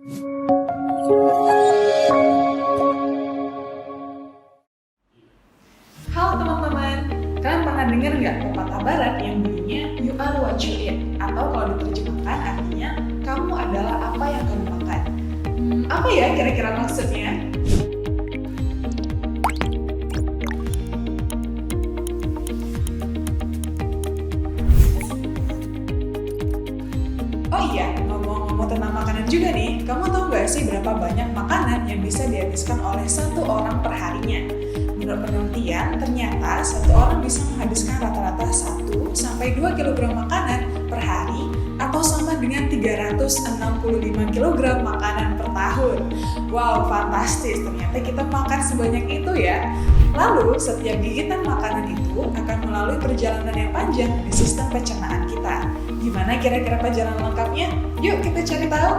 Halo teman-teman, kalian pernah dengar nggak pepatah barat yang bunyinya "You are what you eat", atau kalau diterjemahkan artinya kamu adalah apa yang kamu makan. Apa ya kira-kira maksudnya? Oh iya, ngomong-ngomong tentang makanan juga nih, kamu tahu nggak sih berapa banyak makanan yang bisa dihabiskan oleh satu orang per harinya? Menurut penelitian, ternyata satu orang bisa menghabiskan rata-rata 1-2 kg makanan per hari atau sama dengan 365 kg makanan per tahun. Wow, fantastis! Ternyata kita makan sebanyak itu ya. Lalu, setiap gigitan makanan itu akan melalui perjalanan yang panjang di sistem pencernaan kita. Gimana kira-kira perjalanan lengkapnya? Yuk kita cari tahu!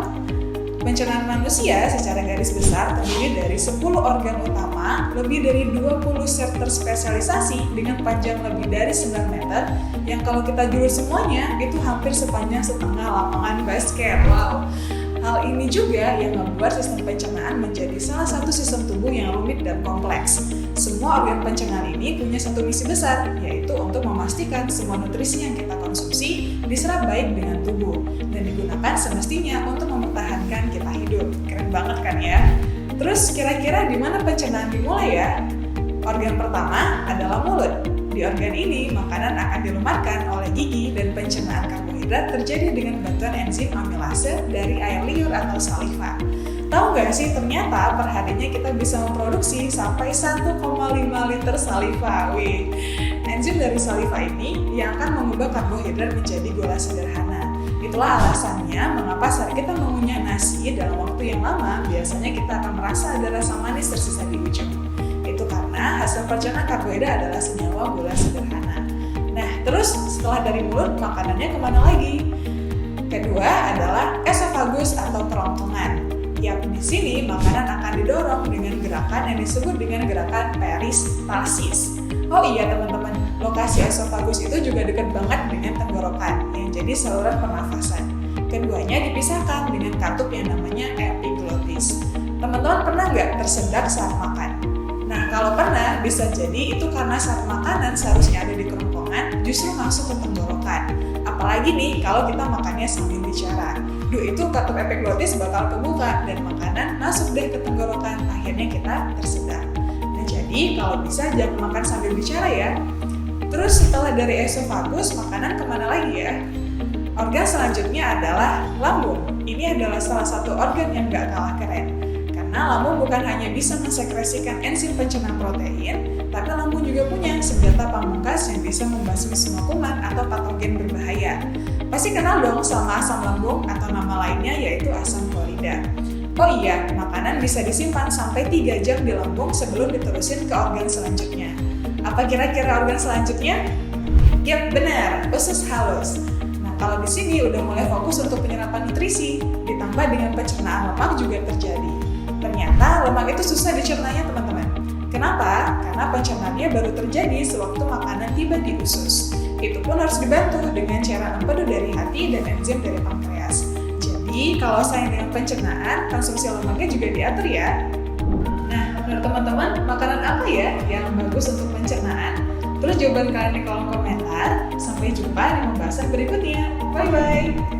Pencernaan manusia secara garis besar terdiri dari 10 organ utama, lebih dari 20 sel terspesialisasi dengan panjang lebih dari 9 meter, yang kalau kita jumlah semuanya itu hampir sepanjang setengah lapangan basket. Wow! Hal ini juga yang membuat sistem pencernaan menjadi salah satu sistem tubuh yang rumit dan kompleks. Semua organ pencernaan ini punya satu misi besar, yaitu untuk memastikan semua nutrisi yang kita konsumsi diserap baik dengan tubuh dan digunakan semestinya untuk mempertahankan kita hidup. Keren banget kan ya? Terus kira-kira di mana pencernaan dimulai ya? Organ pertama adalah mulut. Di organ ini, makanan akan dilumarkan oleh gigi dan pencernaan karbohidrat terjadi dengan bantuan enzim amilase dari air liur atau saliva. Tahu nggak sih, ternyata perharinya kita bisa memproduksi sampai 1,5 liter saliva. Wih, enzim dari saliva ini yang akan mengubah karbohidrat menjadi gula sederhana. Itulah alasannya mengapa saat kita mengunyah nasi dalam waktu yang lama, biasanya kita akan merasa ada rasa manis tersisa di ujung. Itu karena hasil pencernaan karbohidrat adalah senyawa gula sederhana. Nah, terus setelah dari mulut, makanannya kemana lagi? Kedua adalah esofagus atau kerongkongan. Yap, di sini makanan akan didorong dengan gerakan yang disebut dengan gerakan peristalsis. Oh iya teman-teman, lokasi esofagus itu juga dekat banget dengan tenggorokan yang jadi saluran pernafasan. Keduanya dipisahkan dengan katup yang namanya epiglottis. Teman-teman pernah nggak tersedak saat makan? Nah, kalau pernah, bisa jadi itu karena saat makanan seharusnya ada di kerongkongan, justru masuk ke tenggorokan. Apalagi nih, kalau kita makannya sambil bicara. Itu katup epiglottis bakal kebuka dan makanan masuk deh ke tenggorokan, akhirnya kita tersedak. Nah, jadi kalau bisa jangan makan sambil bicara ya. Terus setelah dari esofagus, makanan kemana lagi ya? Organ selanjutnya adalah lambung. Ini adalah salah satu organ yang gak kalah keren. Karena lambung bukan hanya bisa mensekresikan enzim pencernaan protein, tapi lambung juga punya senjata pamungkas yang bisa membasmi semua kuman atau patogen berbahaya. Pasti kenal dong sama asam lambung atau nama lainnya yaitu asam klorida. Oh iya, makanan bisa disimpan sampai 3 jam di lambung sebelum diterusin ke organ selanjutnya. Apa kira-kira organ selanjutnya? Yap, benar, usus halus. Nah, kalau di sini udah mulai fokus untuk penyerapan nutrisi, ditambah dengan pencernaan lemak juga terjadi. Ternyata lemak itu susah dicernanya teman-teman. Kenapa? Karena pencernaannya baru terjadi sewaktu makanan tiba di usus. Itu pun harus dibantu dengan cairan empedu dari hati dan enzim dari pankreas. Jadi, kalau sayang dengan pencernaan, konsumsi lemaknya juga diatur ya. Nah, menurut teman-teman, makanan apa ya yang bagus untuk pencernaan? Terus jawaban kalian di kolom komentar. Sampai jumpa di pembahasan berikutnya. Bye-bye!